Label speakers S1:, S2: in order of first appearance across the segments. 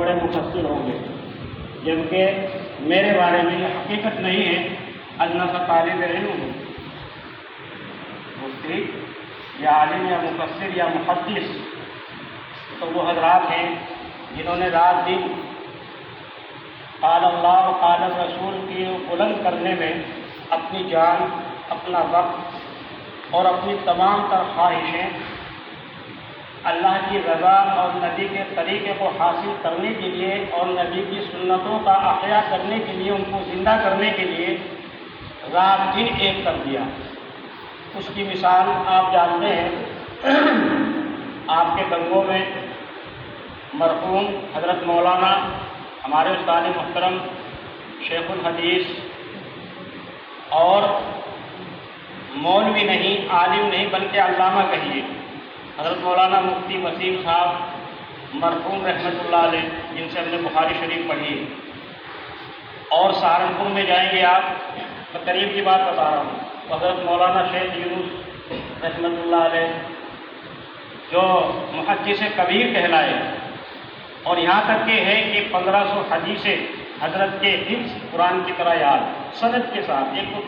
S1: بڑے مفسر ہوں گے، جبکہ میرے بارے میں یہ حقیقت نہیں ہے، اللہ کا طالب علم ہوں، مفتی یا عالم یا مفسر یا محدث تو وہ حضرات ہیں جنہوں نے رات دن قال اللہ و قال الرسول کی بلند کرنے میں اپنی جان، اپنا وقت اور اپنی تمام تر خواہشیں اللہ کی رضا اور نبی کے طریقے کو حاصل کرنے کے لیے اور نبی کی سنتوں کا احیا کرنے کے لیے، ان کو زندہ کرنے کے لیے رات دن ایک کر دیا۔ اس کی مثال آپ جانتے ہیں، آپ کے گنگوں میں مرحوم حضرت مولانا ہمارے استاد محترم شیخ الحدیث اور مولوی نہیں، عالم نہیں بلکہ علامہ کہیے، حضرت مولانا مفتی وسیم صاحب مرحوم رحمۃ اللہ علیہ، جن سے ہم نے بخاری شریف پڑھی ہے، اور سہارنپور میں جائیں گے آپ، میں قریب کی بات بتا رہا ہوں، حضرت مولانا شیخ یونس رحمۃ اللہ علیہ جو محدث کبیر کہلائے، اور یہاں تک کہ ہے کہ 1500 حدیثیں حضرت کے حفظ قرآن کی طرح یاد، سند کے ساتھ، ایک تو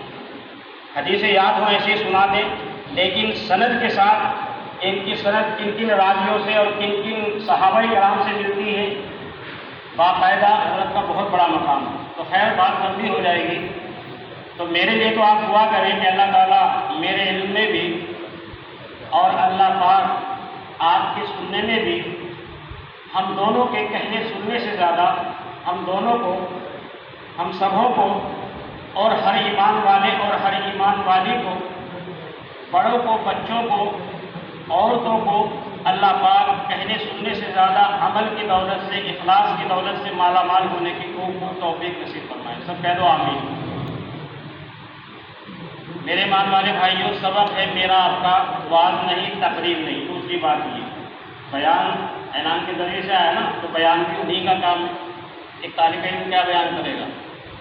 S1: حدیثیں یاد ہوں ایسے سنا دیں، لیکن سند کے ساتھ ان کی سند کن کن راویوں سے اور کن کن صحابہ کرام سے ملتی ہے، باقاعدہ حضرت کا بہت بڑا مقام ہے۔ تو خیر بات لمبی ہو جائے گی، تو میرے لیے تو آپ دعا کریں کہ اللہ تعالیٰ میرے علم میں بھی اور اللہ پاک آپ کے سننے میں بھی ہم دونوں کے کہنے سننے سے زیادہ ہم دونوں کو، ہم سبوں کو، اور ہر ایمان والے اور ہر ایمان والی کو، بڑوں کو، بچوں کو، عورتوں کو اللہ پاک کہنے سننے سے زیادہ عمل کی دولت سے، اخلاص کی دولت سے مالا مال ہونے کی خوب توفیق نصیب فرمائے۔ سب کہہ دو آمین۔ میرے ایمان والے بھائیوں، سبق ہے میرا آپ کا، وعظ نہیں، تقریر نہیں۔ دوسری بات یہ بیان اعلان کے ذریعے سے آیا نا، تو بیان بھی انہیں کا کام ہے۔ ایک طالب علم کیا بیان کرے گا؟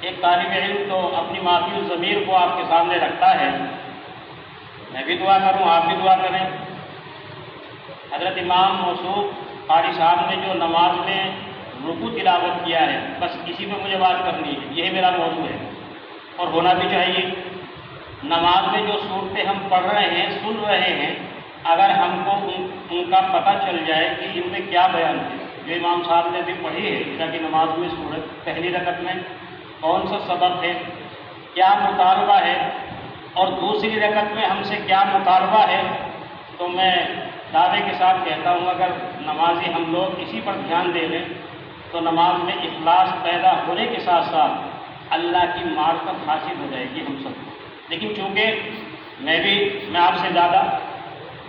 S1: ایک طالب علم تو اپنی معافی الضمیر کو آپ کے سامنے رکھتا ہے۔ میں بھی دعا کروں، آپ بھی دعا کریں۔ حضرت امام موصوف قاری صاحب نے جو نماز میں رکوع تلاوت کیا ہے، بس اسی پہ مجھے بات کرنی ہے، یہی میرا موضوع ہے اور ہونا بھی چاہیے۔ نماز میں جو صورتیں ہم پڑھ رہے ہیں، سن رہے ہیں، اگر ہم کو ان کا پتہ چل جائے کہ ان میں کیا بیان ہے، جو امام صاحب نے بھی پڑھی ہے عشاء کی نماز میں سورت پہلی رکعت میں کون سا سبق ہے، کیا مطالبہ ہے، اور دوسری رکعت میں ہم سے کیا مطالبہ ہے، تو میں دعوے کے ساتھ کہتا ہوں اگر نمازی ہم لوگ اسی پر دھیان دے لیں تو نماز میں اخلاص پیدا ہونے کے ساتھ ساتھ اللہ کی معرفت حاصل ہو جائے گی ہم سب کو۔ لیکن چونکہ میں آپ سے زیادہ،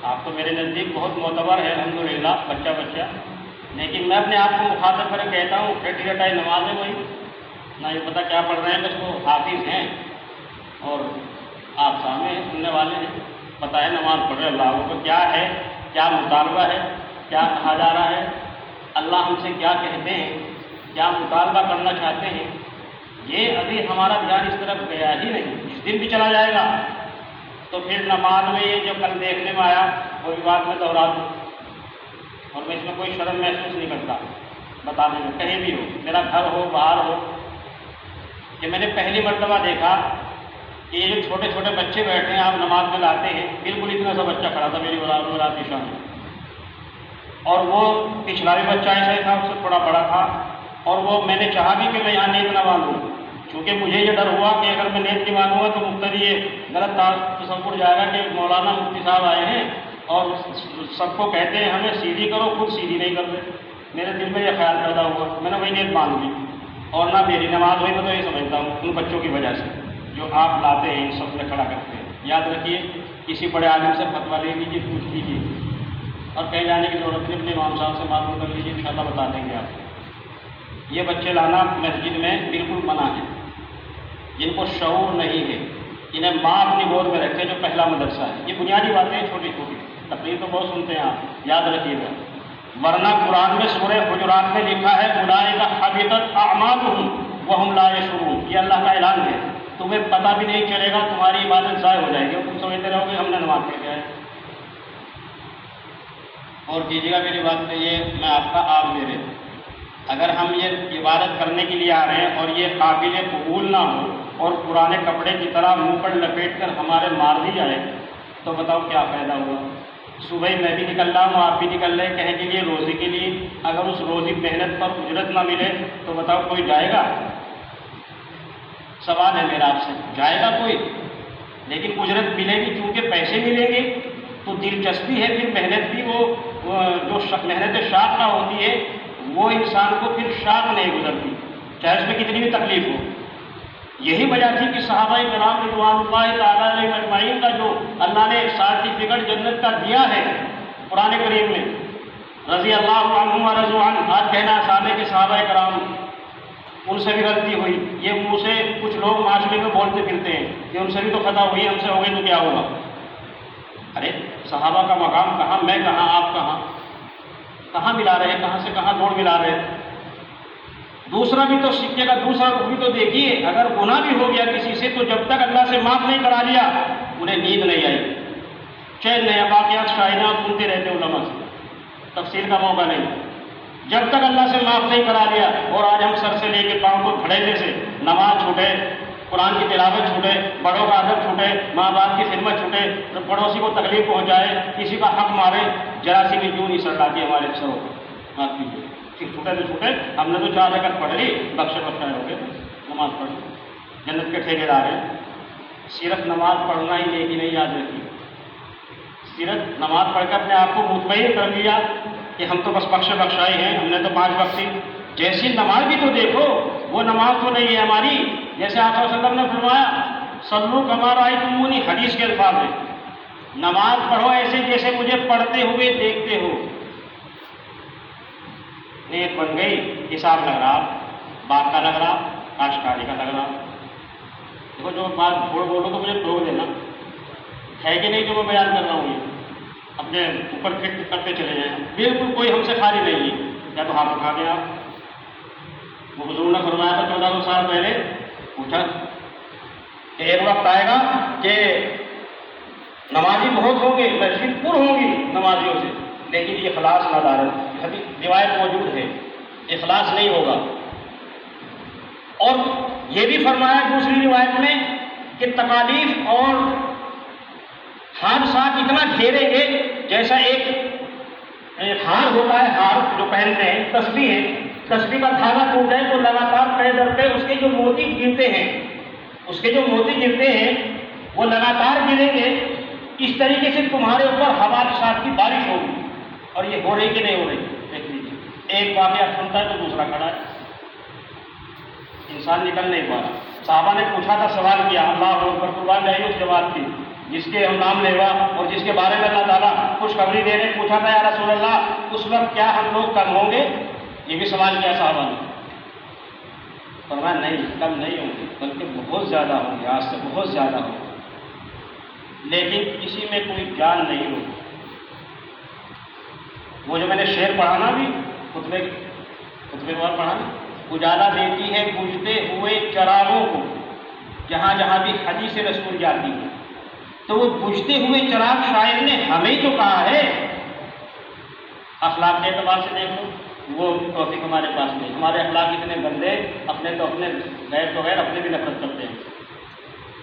S1: آپ تو میرے نزدیک بہت معتبر ہے الحمدللہ، بچہ، لیکن میں اپنے آپ کو مخاطب کر کہتا ہوں ٹھٹی ٹٹائی نماز ہے وہی، نہ یہ پتہ کیا پڑھ رہے ہیں، بس وہ حافظ ہیں اور آپ سامنے ہیں، سننے والے ہیں، پتہ ہے نماز پڑھ رہے، اللہ کو کیا ہے، کیا مطالبہ ہے، کیا کہا جا رہا ہے، اللہ ہم سے کیا کہتے ہیں، کیا مطالبہ کرنا چاہتے ہیں، یہ ابھی ہمارا دھیان اس طرف گیا ہی نہیں۔ جس دن بھی چلا جائے گا تو پھر نماز میں یہ جو کل دیکھنے میں آیا وہی بات میں دوہرا دوں، اور میں اس میں کوئی شرم محسوس نہیں کرتا بتانے میں، کہیں بھی ہو، میرا گھر ہو، باہر ہو، کہ میں نے پہلی مرتبہ دیکھا کہ یہ جو چھوٹے چھوٹے بچے بیٹھے ہیں، آپ نماز میں لاتے ہیں، بالکل اتنا سا بچہ کھڑا تھا میری رات کی شام میں، اور وہ پچھلا بھی بچہ ایسا ہی تھا، اس سے تھوڑا بڑا تھا، اور وہ میں نے چاہا بھی کہ میں یہاں نیت نہ باندھوں، چونکہ مجھے یہ ڈر ہوا کہ اگر میں نیت نہیں باندھوں گا تو مقتدی یہ غلط تصور جائے گا کہ مولانا مفتی صاحب آئے ہیں اور سب کو کہتے ہیں ہمیں سیدھی کرو، خود سیدھی نہیں کرتے۔ میرے دل میں یہ خیال پیدا ہوا، میں نے وہی نیت باندھ لی، اور نہ میری نماز ہوئی، میں تو یہ سمجھتا ہوں ان بچوں کی وجہ سے جو آپ لاتے ہیں، ان سب میں کھڑا کرتے ہیں۔ یاد رکھیے، کسی بڑے عالم سے فتویٰ لے لیجیے، پوچھ لیجیے، اور کہیں جانے کی ضرورت نہیں، اپنے امام صاحب سے معلوم کر لیجیے، انشاءاللہ بتا دیں گے آپ۔ یہ بچے لانا مسجد میں بالکل منع ہے، جن کو شعور نہیں ہے، انہیں ماں اپنی گود میں رکھے، جو پہلا مدرسہ ہے۔ یہ بنیادی باتیں ہیں، چھوٹی چھوٹی تقریر تو بہت سنتے ہیں آپ، یاد رکھیے گا، ورنہ قرآن میں سورہ حجرات میں لکھا ہے اولئک حبطت اعمالهم وهم لا يشعرون، یہ اللہ کا اعلان ہے، تمہیں پتہ بھی نہیں چلے گا، تمہاری عبادت ضائع ہو جائے گی اور تم سمجھتے رہو گے ہم نے نماز پڑھ ہے۔ اور کیجیے گا میری بات میں، یہ میں آپ کا آپ میرے، اگر ہم یہ عبادت کرنے کے لیے آ رہے ہیں اور یہ قابل قبول نہ ہو اور پرانے کپڑے کی طرح منہ پر لپیٹ کر ہمارے مار دی جائے تو بتاؤ کیا فائدہ ہوا؟ صبح میں بھی نکل رہا ہوں، آپ بھی نکل رہے ہیں کہیں کے لیے، روزی کے لیے، اگر اس روزی محنت پر اجرت نہ ملے تو بتاؤ کوئی جائے گا؟ سوال ہے میرا آپ سے، جائے گا کوئی؟ لیکن اجرت ملے گی، چونکہ پیسے ملیں گے تو دلچسپی ہے، پھر محنت بھی وہ جو محنت شاق نہ ہوتی ہے وہ انسان کو پھر شاق نہیں گزرتی، چاہے اس میں کتنی بھی تکلیف ہو۔ یہی وجہ تھی کہ صحابہ کرام رضوان اللہ تعالیٰ علیہ اجمعین کا جو اللہ نے سرٹیفکیٹ جنت کا دیا ہے قرآن کریم میں، رضی اللہ عنہم ورضوا عنہ، آج کہنا آسان ہے کہ صحابہ کرام ان سے بھی غلطی ہوئی، یہ منہ سے کچھ لوگ معاشرے میں بولتے پھرتے ہیں کہ ان سے بھی تو خطا ہوئی، ہم سے ہو گئی تو کیا ہوگا؟ ارے صحابہ کا مقام کہاں، میں کہاں، آپ کہاں ملا رہے ہیں، کہاں سے کہاں دوڑ ملا رہے ہیں؟ دوسرا بھی تو سکے کا دوسرا رخ بھی تو دیکھیے، اگر گناہ بھی ہو گیا کسی سے تو جب تک اللہ سے معاف نہیں کرا لیا انہیں نیند نہیں آئی، چین نہیں، باقیات شاہدات سنتے رہتے علماء سے، تفسیر کا موقع نہیں، جب تک اللہ سے معاف نہیں کرا لیا۔ اور آج ہم سر سے لے کے پاؤں کو کھڑے سے نماز چھوٹے، قرآن کی تلاوت چھوٹے، بڑوں کا ادب چھوٹے، ماں باپ کی خدمت چھوٹے، پڑوسی کو تکلیف پہنچائے، کسی کا حق مارے، ذرا سی بھی کیوں نہیں سر لاتی ہمارے سروں کو، معاف کیجیے، پھر چھوٹے تو چھوٹے، ہم نے تو 4 رکعت پڑھ لی، بخشے بخشائے ہو گئے، نماز پڑھ لی، جنت کے ٹھیکے دار ہیں۔ صرف نماز پڑھنا ہی نیکی نہیں، یاد رکھیے، صرف نماز پڑھ کر اپنے آپ کو مطمئن کر لیا کہ ہم تو بس بخشے بخشائے ہیں، ہم نے تو 5 وقت کی، جیسی نماز بھی تو دیکھو، وہ نماز تو نہیں ہے ہماری، جیسے آپ صلی اللہ علیہ وسلم نے فرمایا صلو کما رأیتمونی، حدیث کے الفاظ ہیں، نماز پڑھو ایسے جیسے مجھے پڑھتے ہوئے دیکھتے ہو۔ نیت بن گئی، حساب لگ رہا، باغ کا لگ رہا، کاشتکاری کا لگ رہا۔ دیکھو جو بات جھوڑ بولو تو مجھے ٹوک دینا ہے کہ نہیں جو میں بیان کر رہا ہوں، یہ اپنے اوپر فٹ کرتے چلے جائیں، بالکل کوئی ہم سے خالی نہیں ہے، یا تو ہاتھ اٹھا دیں آپ۔ وہ حضور نے فرمایا تھا 1400 سال پہلے، پوچھا کہ ایک وقت آئے گا کہ نمازی بہت ہوں گے، مسجد پر ہوں گی نمازیوں سے، لیکن اخلاص نہ دارت، روایت موجود ہے، اخلاص نہیں ہوگا۔ اور یہ بھی فرمایا دوسری روایت میں کہ تکالیف اور حادثات اتنا گھیریں گے جیسا ایک ہار ہوتا ہے، ہار جو پہنتے ہیں، تسبیح ہے، تسبیح کا دھاگا ٹوٹ جائے تو لگاتار پے در پہ اس کے جو موتی گرتے ہیں وہ لگاتار گریں گے، اس طریقے سے تمہارے اوپر حوادثات کی بارش ہوگی۔ اور یہ ہو رہی کہ نہیں ہو رہی؟ دیکھ لیجیے، ایک واقعہ سنتا ہے تو دوسرا کھڑا ہے، انسان نکل نہیں پا رہا۔ صحابہ نے پوچھا تھا، سوال کیا، اللہ اکبر، قربان جائیے اس جواب کی، جس کے ہم نام لیوا اور جس کے بارے میں اللہ تعالیٰ خوشخبری دے رہے، پوچھا تھا یا رسول اللہ اس وقت کیا ہم لوگ کم ہوں گے؟ یہ بھی سوال کیا صحابہ نے، فرمایا نہیں، کم نہیں ہوں گے، بلکہ بہت زیادہ ہوں گے، آج سے بہت زیادہ ہوں گے، لیکن کسی میں کوئی جان نہیں ہوگی۔ وہ جو میں نے شعر پڑھا نا بھی، خطبے بار پڑھا نا، اجالا دیتی ہے بجھتے ہوئے چراغوں کو، جہاں جہاں بھی حدیث رسول جاتی ہے، تو وہ بجھتے ہوئے چراغ شاعر نے ہمیں تو کہا ہے۔ اخلاق کے اعتبار سے دیکھ لو، وہ توفیق ہمارے پاس نہیں، ہمارے اخلاق اتنے گندے، اپنے تو اپنے، غیر تو غیر، اپنے بھی نفرت کرتے ہیں،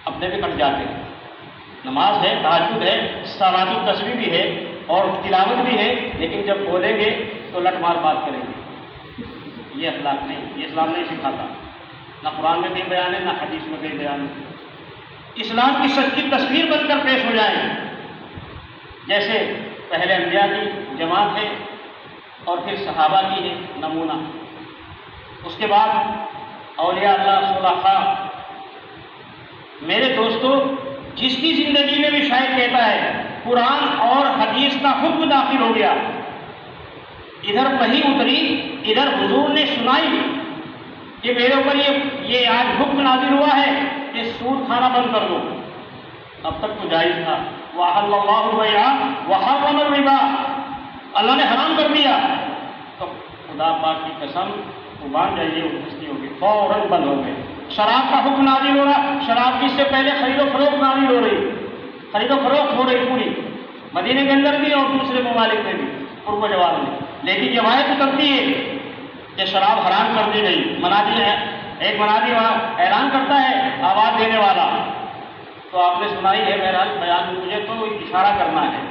S1: اپنے بھی کٹ جاتے ہیں۔ نماز ہے، تہجد ہے، صلاۃ التسبیح بھی ہے اور تلاوت بھی ہے، لیکن جب بولیں گے تو لٹ مار بات کریں گے، یہ اخلاق نہیں، یہ اسلام نہیں سکھاتا، نہ قرآن میں کہیں بیان ہے، نہ حدیث میں کہیں بیان ہے۔ اسلام کی سچی تصویر بن کر پیش ہو جائیں، جیسے پہلے انبیاء کی جماعت ہے اور پھر صحابہ کی ہے نمونہ، اس کے بعد اولیاء اللہ صلحاء۔ میرے دوستو، جس کی زندگی میں بھی شاید کہتا ہے قرآن اور حدیث کا حکم داخل ہو گیا، ادھر وحی اتری، ادھر حضور نے سنائی کہ میرے اوپر یہ آج حکم نازل ہوا ہے کہ سود کھانا بند کر دو، اب تک تو جائز تھا، وَأَحَلَّ اللَّهُ الْبَيْعَ وَحَرَّمَ الرِّبَا، اللہ نے حرام کر دیا، تو خدا پاک کی قسم قربان جائیے ہستی ہوگی، فوراً بند ہو گئے۔ شراب کا حکم نازل ہو رہا، شراب کی اس سے پہلے خرید و فروخت نازل ہو رہی، خرید و فروخت ہو رہی پوری مدینے کے اندر بھی اور دوسرے ممالک میں بھی، قرب و جوار میں، لیکن روایت اترتی ہے کہ شراب حرام کر دی گئی، منادی ہے، ایک منادی وہاں اعلان کرتا ہے آواز دینے والا، تو آپ نے سنائی ہے بہرحال بیان میں، مجھے تو اشارہ کرنا ہے۔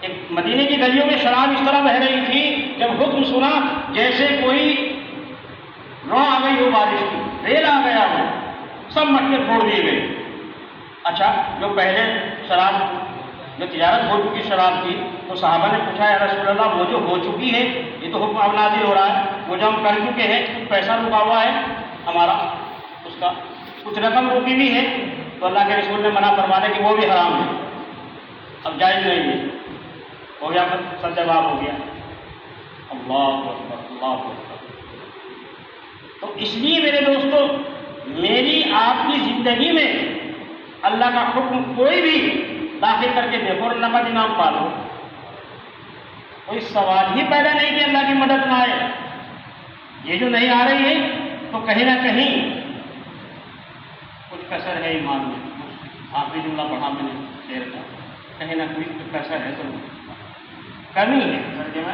S1: ایک مدینے کی گلیوں میں شراب اس طرح بہ رہی تھی، جب حکم سنا جیسے کوئی رو آ گئی ہو بارش کی، ریل آ گیا ہو، سب مٹکے پھوڑ دیے گئے۔ اچھا، جو پہلے شراب جو تجارت ہو چکی شراب کی، تو صحابہ نے پوچھا یا رسول اللہ وہ جو ہو چکی ہے یہ تو حکم اب نازل ہو رہا ہے، وہ جو ہم کر چکے ہیں کچھ پیسہ رکا ہوا ہے ہمارا، اس کا کچھ رقم رکی بھی ہے، تو اللہ کے رسول نے منع فرمانے کہ وہ بھی حرام ہے، اب جائز نہیں ہے، ہو گیا، سب جواب ہو گیا۔ اللہ اکبر، اللہ اکبر۔ تو اس لیے میرے دوستو، میری آپ کی زندگی میں اللہ کا حکم کوئی بھی داخل کر کے دیکھو اور نمک انعام پالو، کوئی سوال ہی پیدا نہیں کہ اللہ کی مدد نہ آئے۔ یہ جو نہیں آ رہی ہے تو کہیں نہ کہیں کچھ کسر ہے ایمان میں، آخری جملہ پڑھا میں نے شعر کا، کہیں نہ کوئی کسر ہے، تو کمی ہے ترجمہ